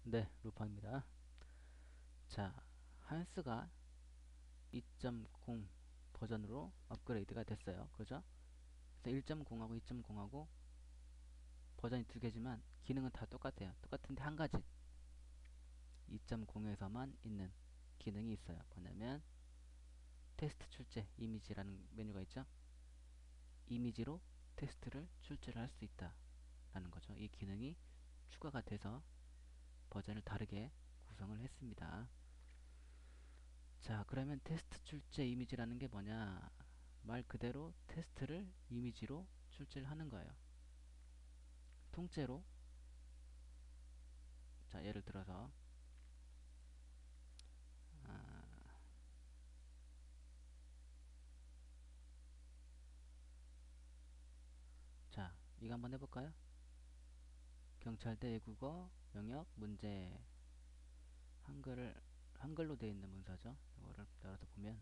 네, 루파입니다. 자, 한스가 2.0 버전으로 업그레이드가 됐어요. 그죠? 그래서 1.0하고 2.0하고 버전이 두 개지만 기능은 다 똑같아요. 똑같은데 한 가지 2.0에서만 있는 기능이 있어요. 뭐냐면 테스트 출제 이미지라는 메뉴가 있죠. 이미지로 테스트를 출제를 할 수 있다 라는 거죠. 이 기능이 추가가 돼서 버전을 다르게 구성을 했습니다. 자, 그러면 테스트 출제 이미지라는 게 뭐냐? 말 그대로 테스트를 이미지로 출제를 하는 거예요. 통째로, 자, 예를 들어서, 아, 자, 이거 한번 해볼까요? 경찰대 외국어 영역 문제. 한글을, 한글로 되어 있는 문서죠. 이거를 따라서 보면,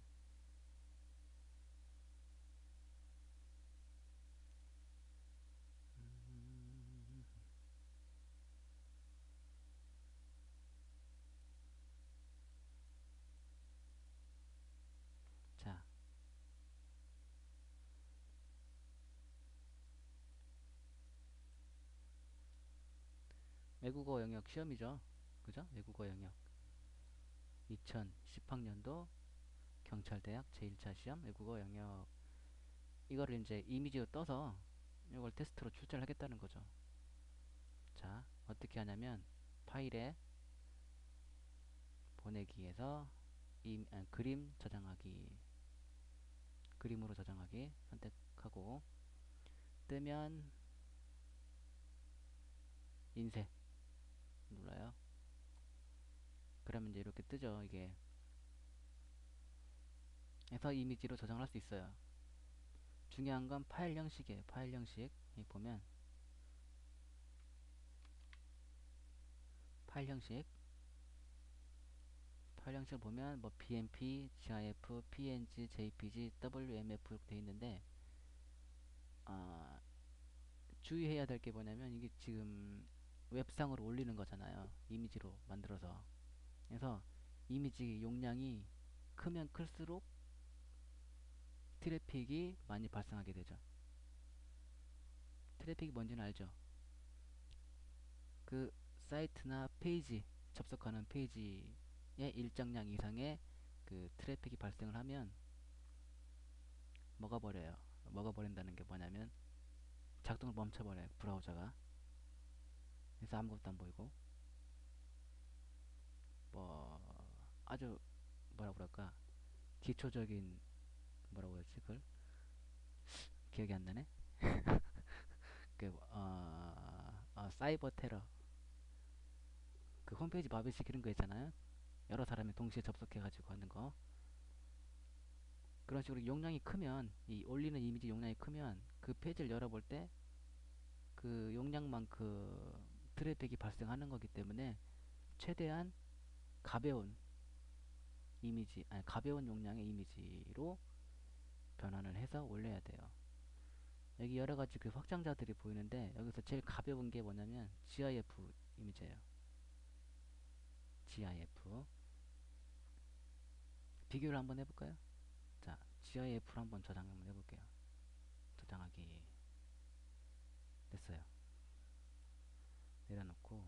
자, 외국어 영역 시험이죠. 그죠? 외국어 영역. 2010학년도 경찰대학 제1차 시험 외국어 영역. 이거를 이제 이미지로 떠서 이걸 테스트로 출제를 하겠다는 거죠. 자, 어떻게 하냐면 파일에 보내기에서 그림 저장하기, 그림으로 저장하기 선택하고 뜨면 인쇄 눌러요. 그러면 이제 이렇게 뜨죠. 이게 해서 이미지로 저장을 할 수 있어요. 중요한 건 파일 형식이에요. 파일 형식. 여기 보면 파일 형식, 파일 형식을 보면 뭐 BMP, GIF, PNG, JPG, WMF 이렇게 돼 있는데 아, 주의해야 될 게 뭐냐면 이게 지금 웹상으로 올리는 거잖아요. 이미지로 만들어서. 그래서 이미지 용량이 크면 클수록 트래픽이 많이 발생하게 되죠. 트래픽이 뭔지는 알죠? 그 사이트나 페이지, 접속하는 페이지에 일정량 이상의 그 트래픽이 발생을 하면 먹어버려요. 먹어버린다는 게 뭐냐면 작동을 멈춰버려요. 브라우저가. 그래서 아무것도 안 보이고 뭐 아주 뭐라 그럴까 기초적인 뭐라고 해야지 그걸 기억이 안 나네. 사이버 테러 그 홈페이지 마비식 이런 거 있잖아요. 여러 사람이 동시에 접속해가지고 하는 거. 그런 식으로 용량이 크면 이 올리는 이미지 용량이 크면 그 페이지를 열어볼 때 그 용량만큼 트래픽이 발생하는 거기 때문에 최대한 가벼운 이미지 아니 가벼운 용량의 이미지로 변환을 해서 올려야 돼요. 여기 여러 가지 그 확장자들이 보이는데 여기서 제일 가벼운 게 뭐냐면 GIF 이미지예요. GIF 비교를 한번 해볼까요? 자, GIF로 한번 저장 한번 해볼게요. 저장하기 됐어요. 내려놓고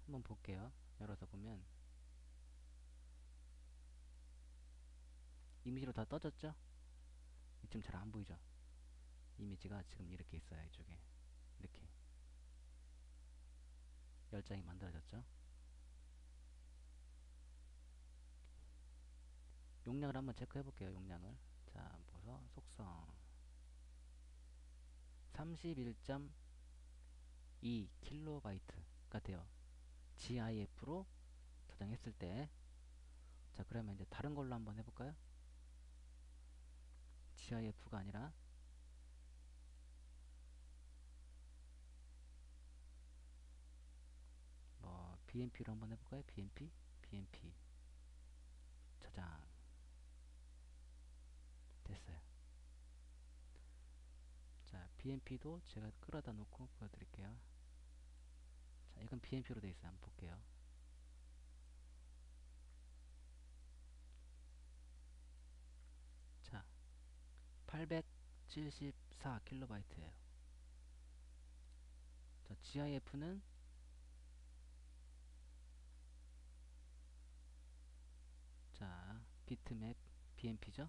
한번 볼게요. 열어서 보면 이미지로 다 떠졌죠? 지금 잘 안 보이죠? 이미지가 지금 이렇게 있어요. 이쪽에 이렇게 10장이 만들어졌죠? 용량을 한번 체크해 볼게요. 용량을 자, 보서 속성 31.2kB가 돼요. GIF로 저장했을 때. 자, 그러면 이제 다른 걸로 한번 해볼까요? GIF가 아니라 뭐 BMP로 한번 해볼까요? BMP, BMP 저장 됐어요. 자, BMP도 제가 끌어다 놓고 보여드릴게요. 자, 이건 BMP로 되어 있어요. 한번 볼게요. 자, 874KB. 자, GIF는 자, 비트맵 BMP죠.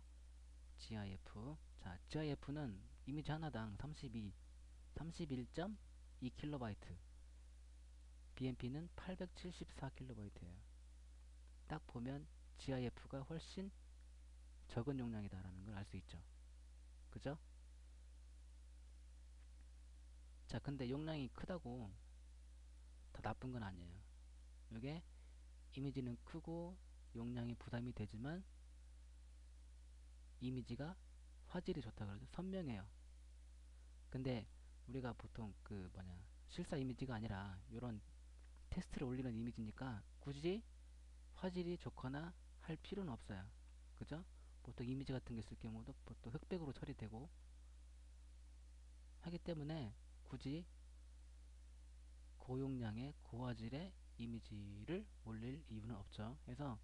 GIF. 자, GIF는 이미지 하나당 31.2KB. BMP는 874KB. 딱 보면 GIF가 훨씬 적은 용량이다라는 걸 알 수 있죠. 그죠? 자, 근데 용량이 크다고 다 나쁜 건 아니에요. 이게 이미지는 크고 용량이 부담이 되지만 이미지가 화질이 좋다 그러죠. 선명해요. 근데 우리가 보통 그 뭐냐 실사 이미지가 아니라 이런 테스트를 올리는 이미지니까 굳이 화질이 좋거나 할 필요는 없어요. 그죠? 보통 이미지 같은 게 있을 경우도 보통 흑백으로 처리되고 하기 때문에 굳이 고용량의 고화질의 이미지를 올릴 이유는 없죠. 그래서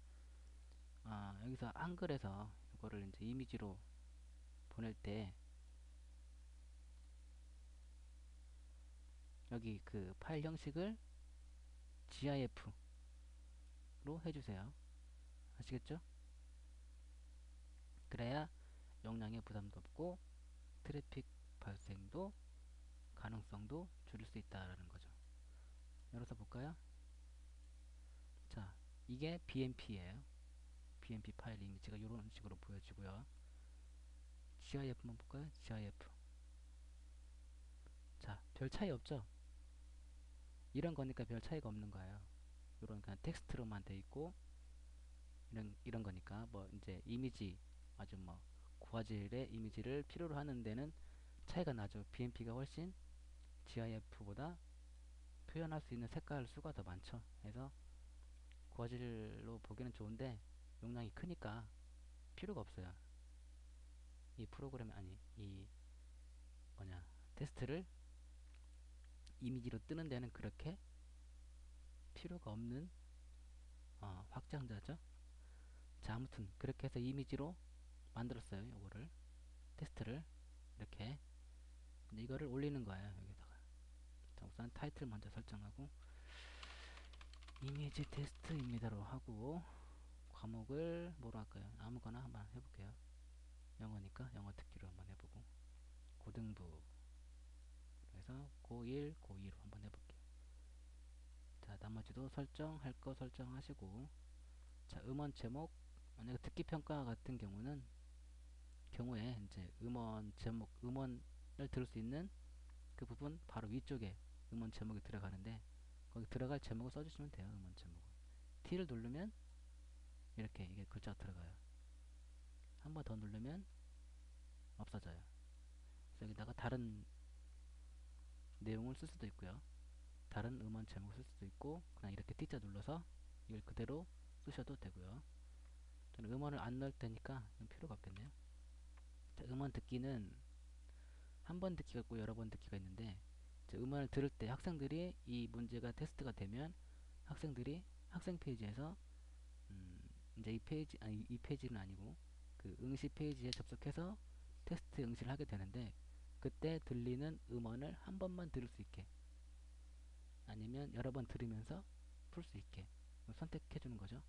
여기서 한글에서 이거를 이제 이미지로 보낼 때 여기 그 파일 형식을 GIF로 해주세요. 아시겠죠? 그래야 용량의 부담도 없고 트래픽 발생도 가능성도 줄일 수 있다라는 거죠. 열어서 볼까요? 자, 이게 BMP예요. BMP 파일 이미지가 이런 식으로 보여지고요. GIF만 볼까요? GIF. 자, 별 차이 없죠? 이런 거니까 별 차이가 없는 거예요. 이런 그냥 텍스트로만 돼 있고 이런 거니까 뭐 이제 이미지 아주 뭐 고화질의 이미지를 필요로 하는 데는 차이가 나죠. BMP가 훨씬 GIF보다 표현할 수 있는 색깔 수가 더 많죠. 그래서 고화질로 보기는 좋은데 용량이 크니까 필요가 없어요. 이 프로그램 아니 이 뭐냐 테스트를 이미지로 뜨는 데는 그렇게 필요가 없는 확장자죠. 자, 아무튼 그렇게 해서 이미지로 만들었어요. 요거를 테스트를 이렇게 근데 이거를 올리는 거예요. 여기다가 자, 우선 타이틀 먼저 설정하고 이미지 테스트입니다로 하고 과목을 뭐로 할까요? 아무거나 한번 해볼게요. 영어니까 영어 듣기로 한번 해보고 고등부 그래서 고1, 고2로 한번 해볼게요. 자, 나머지도 설정할 거 설정하시고 자, 음원 제목 만약에 듣기 평가 같은 경우에 이제 음원 제목 음원을 들을 수 있는 그 부분 바로 위쪽에 음원 제목이 들어가는데 거기 들어갈 제목을 써주시면 돼요. 음원 제목을 T를 누르면 이렇게 이게 글자가 들어가요. 한 번 더 누르면 없어져요. 그래서 여기다가 다른 내용을 쓸 수도 있고요. 다른 음원 제목을 쓸 수도 있고 그냥 이렇게 T자 눌러서 이걸 그대로 쓰셔도 되고요. 저는 음원을 안 넣을 테니까 필요가 없겠네요. 자, 음원 듣기는 한 번 듣기가 있고 여러 번 듣기가 있는데 음원을 들을 때 학생들이 이 문제가 테스트가 되면 학생들이 학생 페이지에서 이제 이 페이지 아니 이 페이지는 아니고 그 응시 페이지에 접속해서 테스트 응시를 하게 되는데 그때 들리는 음원을 한 번만 들을 수 있게 아니면 여러 번 들으면서 풀 수 있게 선택해 주는 거죠.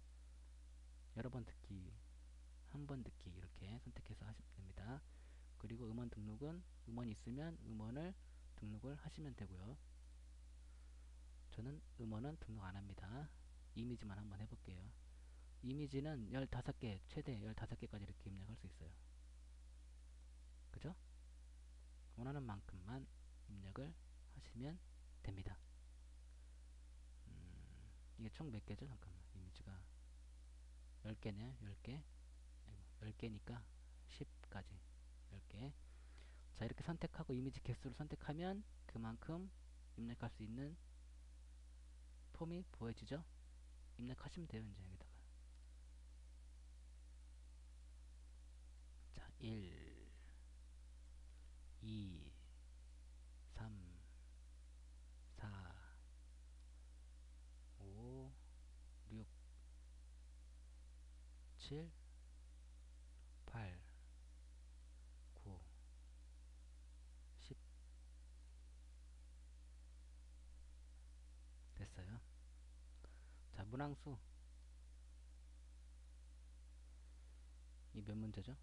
여러 번 듣기, 한 번 듣기 이렇게 선택해서 하시면 됩니다. 그리고 음원 등록은 음원이 있으면 음원을 등록을 하시면 되고요. 저는 음원은 등록 안 합니다. 이미지만 한번 해볼게요. 이미지는 15개, 최대 15개까지 이렇게 입력할 수 있어요. 그죠? 원하는 만큼만 입력을 하시면 됩니다. 이게 총 몇 개죠? 잠깐만. 이미지가 10개네요. 10개. 10개니까 10까지. 10개. 자, 이렇게 선택하고 이미지 개수를 선택하면 그만큼 입력할 수 있는 폼이 보여지죠? 입력하시면 돼요. 이제 여기다가. 자, 1, 2, 3, 4, 7, 8, 9, 10 됐어요. 자, 문항수 이 몇 문제죠?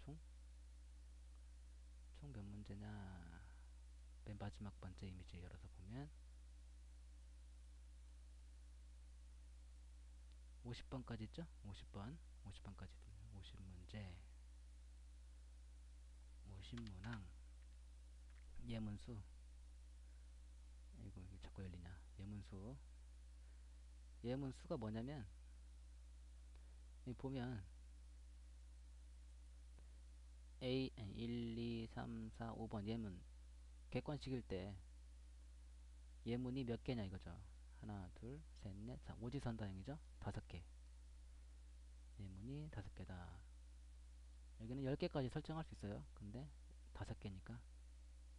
총? 총 몇 문제냐? 맨 마지막 번째 이미지 열어서 보면 50번까지 있죠? 50번까지 50문제 50문항 예문수 이거 자꾸 열리냐 예문수가 뭐냐면 여기 보면 A 1, 2, 3, 4, 5번 예문 객관식일 때 예문이 몇 개냐 이거죠. 하나, 둘, 셋, 넷, 사, 오지선다형이죠. 5개. 예문이 5개다. 여기는 10개까지 설정할 수 있어요. 근데 5개니까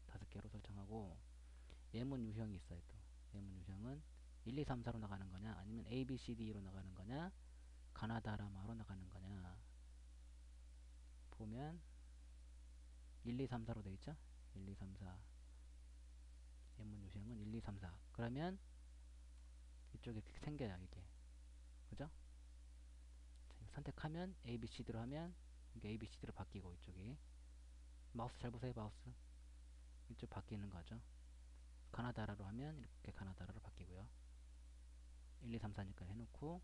5개로 설정하고 예문 유형이 있어요. 또 예문 유형은 1, 2, 3, 4로 나가는 거냐 아니면 A, B, C, D로 나가는 거냐 가나다라마로 나가는 거냐 보면 1, 2, 3, 4로 되어 있죠. 1, 2, 3, 4 예문 유형은 1, 2, 3, 4 그러면 이쪽에 이렇게 생겨요. 이게 그죠? 선택하면 A, B, C, D로 하면 이게 A, B, C, D로 바뀌고 이쪽이 마우스 잘 보세요. 마우스 이쪽 바뀌는 거죠. 가나다라로 하면 이렇게 가나다라로 바뀌고요. 1, 2, 3, 4니까 해놓고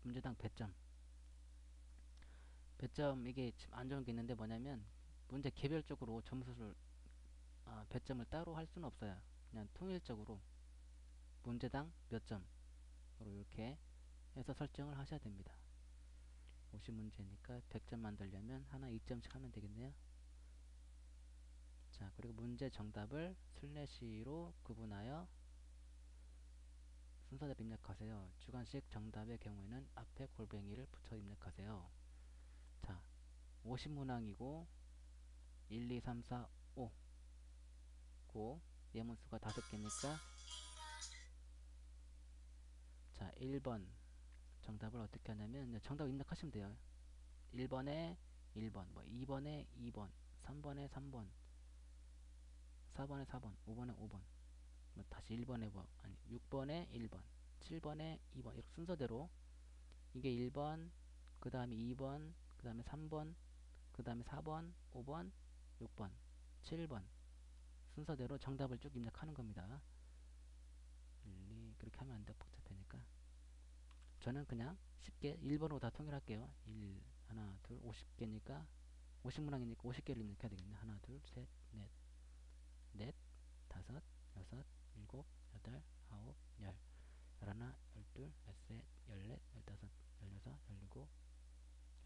문제당 배점 이게 지금 안 좋은 게 있는데 뭐냐면 문제 개별적으로 점수를 배점을 따로 할 수는 없어요. 그냥 통일적으로 문제당 몇 점으로 이렇게 해서 설정을 하셔야 됩니다. 50문제니까 100점 만들려면 하나 2점씩 하면 되겠네요. 자, 그리고 문제 정답을 슬래시로 구분하여 순서대로 입력하세요. 주관식 정답의 경우에는 앞에 골뱅이를 붙여 입력하세요. 자, 50문항이고 1, 2, 3, 4, 5 고 예문수가 5개니까 자, 1번 정답을 어떻게 하냐면 정답 입력하시면 돼요. 1번에 1번, 뭐 2번에 2번, 3번에 3번, 4번에 4번, 5번에 5번, 뭐 다시 1번에 뭐 아니 6번에 1번, 7번에 2번 이렇게 순서대로 이게 1번, 그 다음에 2번, 그 다음에 3번, 그 다음에 4번, 5번, 6번, 7번 순서대로 정답을 쭉 입력하는 겁니다. 1, 2 그렇게 하면 안 돼. 복잡하니까. 저는 그냥 쉽게 1번으로 다 통일할게요. 1, 하나, 둘, 50개니까 50문항이니까 50개를 입력해야 되겠네. 하나, 둘, 셋, 넷, 넷, 다섯, 여섯, 일곱, 여덟, 아홉, 열, 열하나, 열둘, 열셋, 열넷, 열다섯, 열여섯, 열일곱,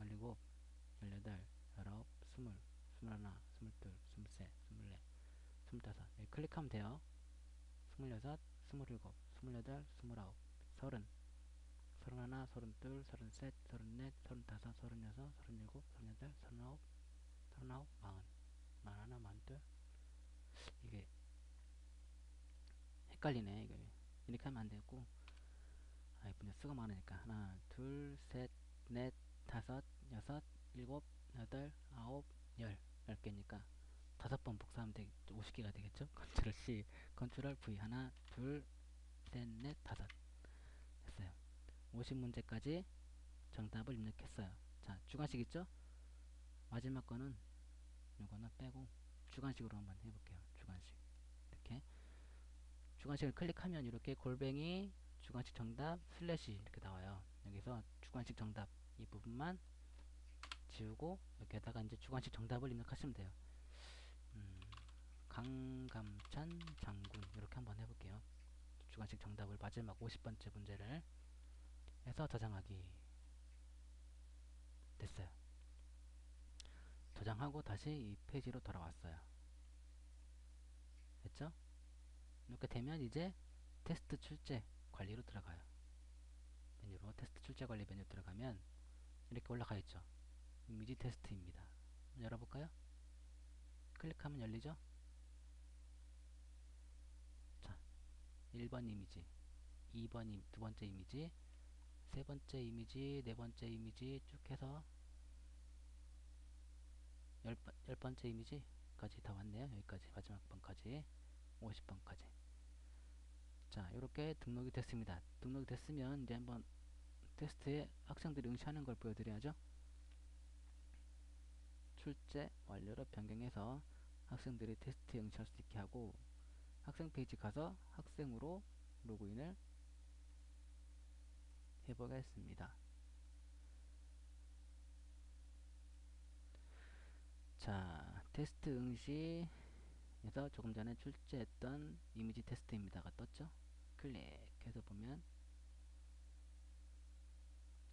열일곱, 열여덟, 열아홉, 스물, 스물하나, 스물둘, 스물셋, 스물넷, 스물다섯. 여기 클릭하면 돼요. 스물여섯, 스물일곱, 스물여덟, 스물아홉, 서른, 서른하나, 서른둘, 서른셋, 서른넷, 서른다섯, 서른여섯, 서른일곱, 서른여덟, 서른아홉, 마흔, 마흔하나, 마흔둘. 이게 헷갈리네. 이거 이렇게 하면 안 되고, 문제 수가 많으니까 하나, 둘, 셋, 넷, 다섯, 여섯, 일곱, 여덟, 아홉, 열, 10개니까 5번 복사하면 50개가 되겠죠? 컨트롤 C, 컨트롤 V 하나, 둘, 셋, 넷, 다섯 됐어요. 50문제까지 정답을 입력했어요. 자, 주관식 있죠? 마지막 거는 이거는 빼고 주관식으로 한번 해볼게요. 주관식 이렇게 주관식을 클릭하면 이렇게 골뱅이 주관식 정답 슬래시 이렇게 나와요. 여기서 주관식 정답 이 부분만 지우고 여기에다가 이제 주관식 정답을 입력하시면 돼요. 강감찬 장군 이렇게 한번 해볼게요. 주관식 정답을 마지막 50번째 문제를 해서 저장하기 됐어요. 저장하고 다시 이 페이지로 돌아왔어요. 됐죠? 이렇게 되면 이제 테스트 출제 관리로 들어가요. 메뉴로 테스트 출제 관리 메뉴 들어가면 이렇게 올라가 있죠. 이미지 테스트입니다. 열어볼까요? 클릭하면 열리죠? 자, 1번 이미지, 2번 두 번째 이미지, 세 번째 이미지, 네 번째 이미지 쭉 해서 열 번째 이미지까지 다 왔네요. 여기까지 마지막 번까지 50번까지. 자, 이렇게 등록이 됐습니다. 등록이 됐으면 이제 한번 테스트에 학생들이 응시하는 걸 보여드려야죠. 출제 완료로 변경해서 학생들이 테스트에 응시할 수 있게 하고, 학생 페이지 가서 학생으로 로그인을 해보겠습니다. 자, 테스트 응시에서 조금 전에 출제했던 이미지 테스트입니다가 떴죠. 클릭해서 보면,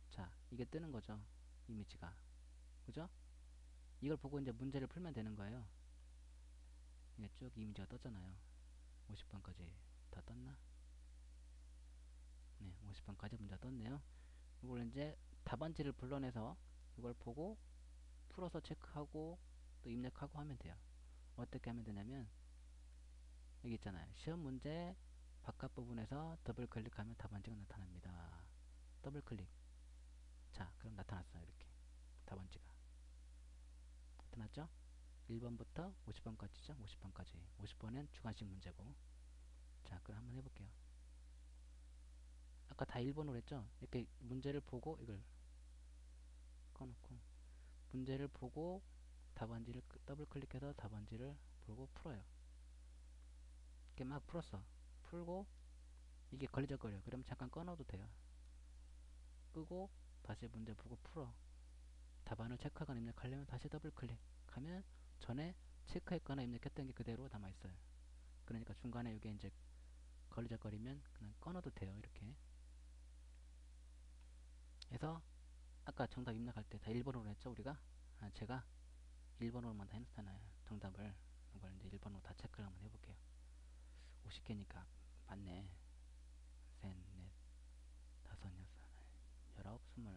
자, 이게 뜨는 거죠. 이미지가. 그죠? 이걸 보고 이제 문제를 풀면 되는 거예요. 이게 쭉 이미지가 떴잖아요. 50번까지 다 떴나? 네, 50번까지 문제가 떴네요. 이걸 이제 답안지를 불러내서 이걸 보고 풀어서 체크하고 또 입력하고 하면 돼요. 어떻게 하면 되냐면, 여기 있잖아요. 시험 문제 바깥 부분에서 더블 클릭하면 답안지가 나타납니다. 더블 클릭. 자, 그럼 나타났어요. 이렇게 답안지가 나타났죠? 1번부터 50번까지죠. 50번까지. 50번은 주관식 문제고. 자, 그럼 한번 해볼게요. 아까 다 1번으로 했죠? 이렇게 문제를 보고 이걸 꺼놓고 문제를 보고 답안지를 더블 클릭해서 답안지를 보고 풀어요. 이렇게 막 풀었어. 풀고 이게 걸리적거려. 그럼 잠깐 꺼놔도 돼요. 끄고 다시 문제 보고 풀어. 답안을 체크하거나 입력하려면 다시 더블 클릭하면 전에 체크했거나 입력했던 게 그대로 남아있어요. 그러니까 중간에 이게 이제 걸리적거리면 그냥 꺼놔도 돼요. 이렇게 해서 아까 정답 입력할 때 다 1번으로 했죠 우리가? 제가 1번으로만 다 해놓잖아요. 정답을. 이걸 이제 1번으로 다 체크를 한번 해볼게요. 50개니까 맞네. 셋, 넷, 다섯, 여섯, 열아홉, 스물.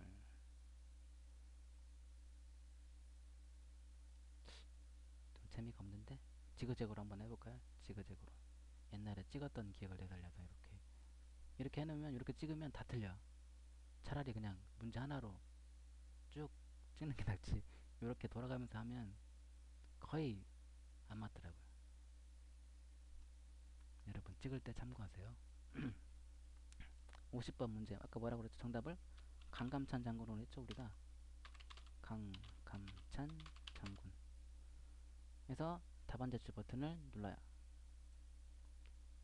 좀 재미가 없는데? 지그재그로 한번 해볼까요? 지그재그로. 옛날에 찍었던 기억을 되살려서 이렇게 해놓으면, 이렇게 찍으면 다 틀려. 차라리 그냥 문제 하나로 쭉 찍는 게 낫지. 이렇게 돌아가면서 하면 거의 안 맞더라고요. 여러분 찍을 때 참고하세요. 50번 문제 아까 뭐라고 그랬죠? 정답을 강감찬 장군으로 했죠 우리가. 강감찬 장군 해서 답안 제출 버튼을 눌러요.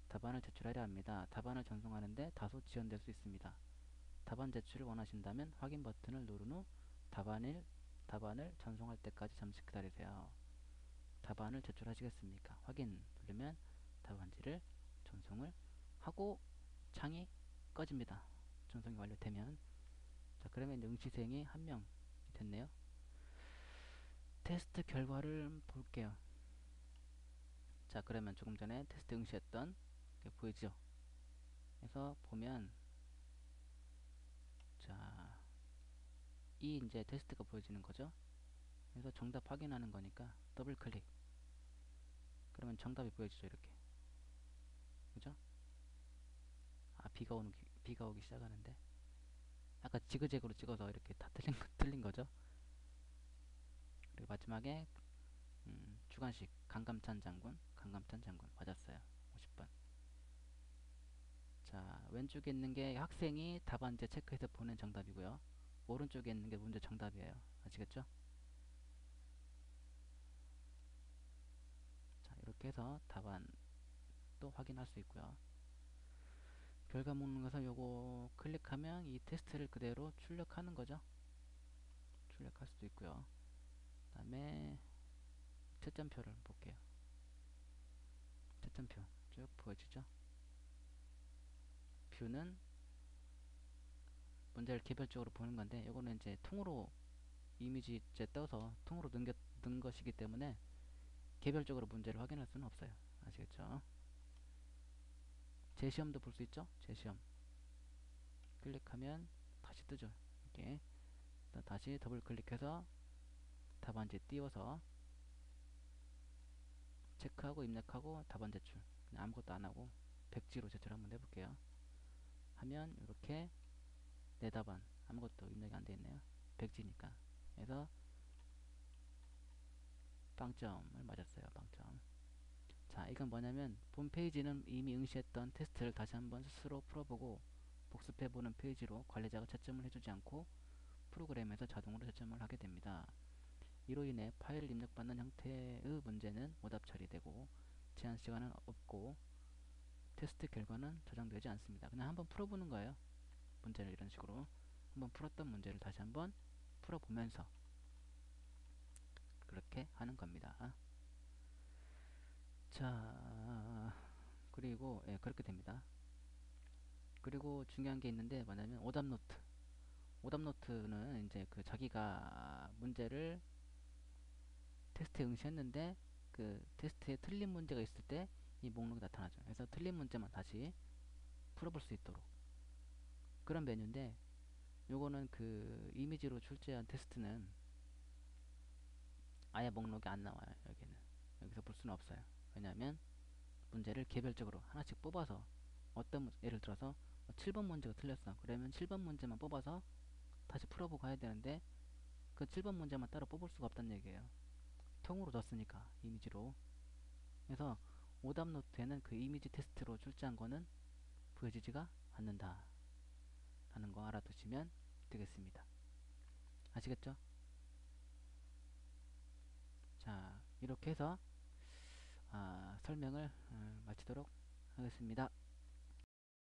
답안을 제출하려 합니다. 답안을 전송하는데 다소 지연될 수 있습니다. 답안 제출을 원하신다면 확인 버튼을 누른 후 답안을 전송할 때까지 잠시 기다리세요. 답안을 제출하시겠습니까? 확인 누르면 답안지를 전송을 하고 창이 꺼집니다. 전송이 완료되면. 자, 그러면 이제 응시생이 한 명 됐네요. 테스트 결과를 볼게요. 자, 그러면 조금 전에 테스트 응시했던 게 보이죠? 그래서 보면, 자, 이 이제 테스트가 보여지는 거죠. 그래서 정답 확인하는 거니까 더블 클릭. 그러면 정답이 보여지죠, 이렇게. 그죠? 비가 오기 시작하는데. 아까 지그재그로 찍어서 이렇게 다 틀린 거죠. 그리고 마지막에 주관식 강감찬 장군 맞았어요. 50번. 자, 왼쪽에 있는 게 학생이 답안지 체크해서 보낸 정답이고요. 오른쪽에 있는 게 문제 정답이에요. 아시겠죠? 자, 이렇게 해서 답안도 확인할 수 있고요. 결과 먹는 것은 요거 클릭하면 이 테스트를 그대로 출력하는 거죠. 출력할 수도 있고요. 그 다음에 채점표를 볼게요. 채점표 쭉 보여지죠. 뷰는 문제를 개별적으로 보는 건데, 요거는 이제 통으로 이미지째 떠서 통으로 넣은 것이기 때문에 개별적으로 문제를 확인할 수는 없어요. 아시겠죠? 재시험도 볼 수 있죠? 재시험 클릭하면 다시 뜨죠. 이렇게 다시 더블 클릭해서 답안지 띄워서 체크하고 입력하고 답안 제출. 그냥 아무것도 안하고 백지로 제출 한번 해볼게요. 하면 이렇게 내 답안 아무것도 입력이 안 되어 있네요. 백지니까. 그래서 빵점을 맞았어요. 빵점. 자, 이건 뭐냐면 본 페이지는 이미 응시했던 테스트를 다시 한번 스스로 풀어보고 복습해보는 페이지로 관리자가 채점을 해주지 않고 프로그램에서 자동으로 채점을 하게 됩니다. 이로 인해 파일을 입력받는 형태의 문제는 오답 처리되고 제한 시간은 없고 테스트 결과는 저장되지 않습니다. 그냥 한번 풀어보는 거예요. 문제를 이런 식으로 한번 풀었던 문제를 다시 한번 풀어보면서 그렇게 하는 겁니다. 자, 그리고 예, 그렇게 됩니다. 그리고 중요한 게 있는데 뭐냐면 오답 노트. 오답 노트는 이제 그 자기가 문제를 테스트에 응시했는데 그 테스트에 틀린 문제가 있을 때 이 목록이 나타나죠. 그래서 틀린 문제만 다시 풀어볼 수 있도록 그런 메뉴인데 요거는 그 이미지로 출제한 테스트는 아예 목록이 안 나와요. 여기는 여기서 볼 수는 없어요. 왜냐하면 문제를 개별적으로 하나씩 뽑아서 예를 들어서 7번 문제가 틀렸어. 그러면 7번 문제만 뽑아서 다시 풀어보고 해야 되는데 그 7번 문제만 따로 뽑을 수가 없다는 얘기예요. 통으로 줬으니까 이미지로. 그래서 오답 노트에는 그 이미지 테스트로 출제한 거는 보여지지가 않는다 라는 거 알아두시면 되겠습니다. 아시겠죠? 자, 이렇게 해서 설명을 마치도록 하겠습니다.